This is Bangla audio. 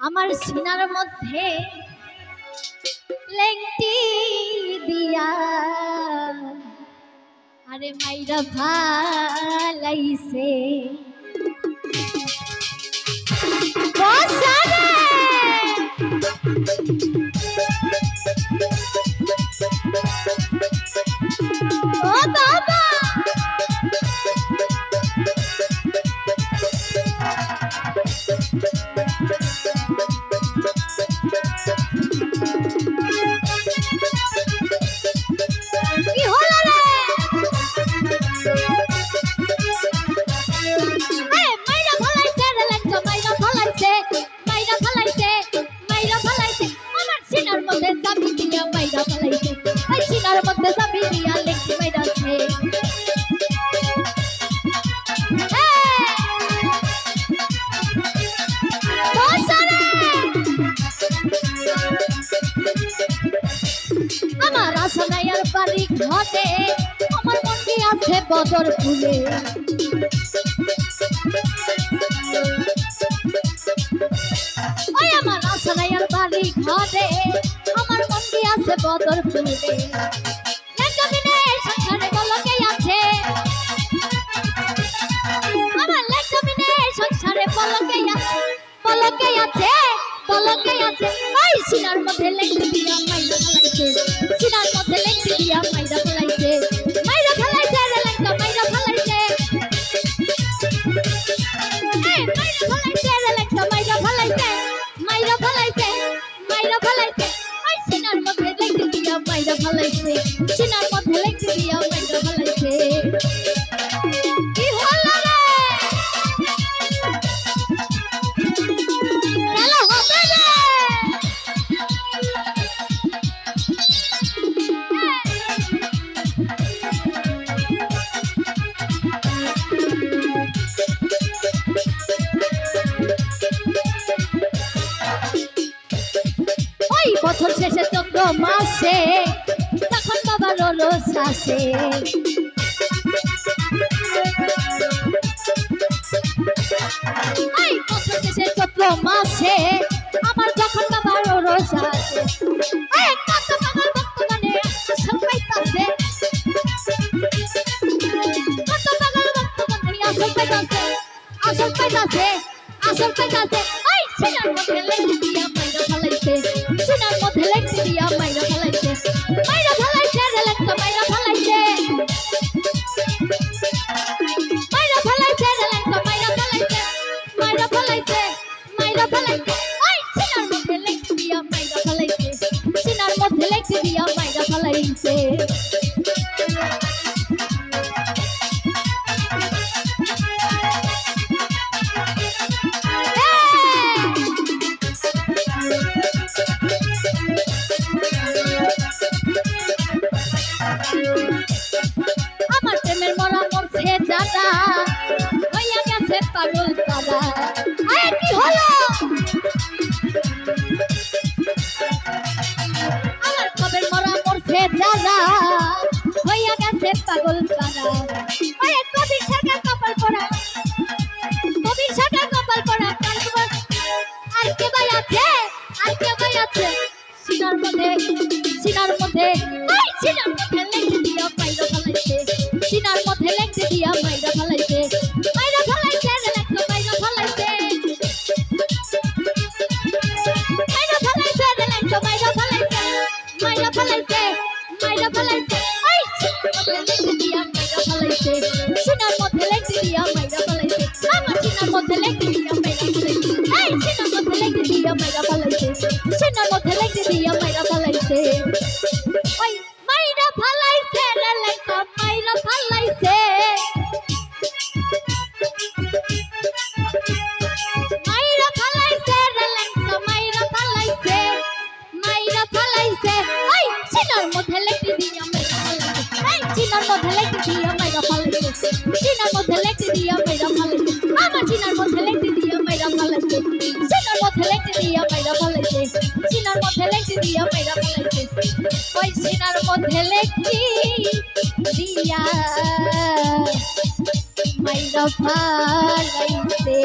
আমার সিনার মধ্যে লেংটি দিয়া আরে মাইরা ভালাইছে ও বাবা কি হলো রে মাইরা ভালাইছে রে লেংটা মাইরা ভালাইছে আমার সিনার মধ্যে চাবি দিয়া মাইরা ভালাইছে ওই সিনার মধ্যে চাবি দিয়া লেংটি মাইরাছে আমার আসানাইয়ার বাড়ি ঘটে আমার মন্দির আছে বদর ফুলে ওই আমার আসানাইয়ার বাড়ি ঘটে আমার মন্দির আছে বদর ফুলে লেখাবিনে সংসারে বলকে আছে আমার লেখাবিনে সংসারে বলকে আছে ওই সিনার মধ্যে লেংটি দিয়া মাইরা ফেলাইছে সিনার মধ্যে লেংটি দিয়া মাইরা ফেলাইছে রে লেংটা মাইরা ফেলাইছে রে লেংটা মাইরা ফেলাইছে ওই সিনার মধ্যে লেংটি দিয়া মাইরা ফেলাইছে সিনার মধ্যে লেংটি দিয়া মাইরা ফেলাইছে কি হলো রে খেলা হবে রে বছর শেষে চন্দ্র মাসে তখন বাবার রোজ আসে বছর শেষে চন্দ্র মাসে আমার যখন বাবার রোজ আসে কত পাগল ভক্তগণে আসল পাইতাছে ওই সিনার মধ্যে লেংটি দিয়া মাইরা ফেলাইছে সিনার মধ্যে লেংটি দিয়া মাইরা ফেলাইছে রে লেংটা মাইরা ফেলাইছে রে লেংটা মাইরা ফেলাইছে ওই সিনার মধ্যে লেংটি দিয়া মাইরা ফেলাইছে সিনার মধ্যে লেংটি দিয়া মাইরা ফেলাইছে আমার প্রেমের মরা মরছে জানা হইয়া গেছে পাগল তারা কি হলো আমার কবের মরা মরছে জানা হইয়া গেছে পাগল তারা কবির শাখা কপাল পড়া আর কে ভাই আছে সিনার মধ্যে লেংটি দিয়া মাইরা ফেলাইছে সিনার মধ্যে লেংটি দিয়া মাইরা ফেলাইছে রে লেংটা মাইরা ফেলাইছে রে লেংটা মাইরা ফেলাইছে ওই সিনার মধ্যে লেংটি দিয়া মাইরা ফেলাইছে আমার সিনার মধ্যে লেংটি দিয়া মাইরা ফেলাইছে সিনার মধ্যে লেংটি দিয়া মাইরা ফেলাইছে সিনার মধ্যে লেংটি দিয়া মাইরা ফেলাইছে ওই মাইরা ফেলাইছে রে লেংটা মাইরা ফেলাইছে রে লেংটা মাইরা ফেলাইছে ওই সিনার মধ্যে লেংটি দিয়া মাইরা ফেলাইছে সিনার মধ্যে লেংটি দিয়া মাইরা ফেলাইছে সিনার মধ্যে লেংটি দিয়া মাইরা ফেলাইছে আমার সিনার মধ্যে লেংটি দিয়া মাইরা ফেলাইছে সিনার মধ্যে লেংটি দিয়া মাইরা ফেলাইছে সিনার মধ্যে লেংটি দিয়া মাইরা ফেলাইছে ওই সিনার মধ্যে লেংটি দিয়া মাইরা ফেলাইছে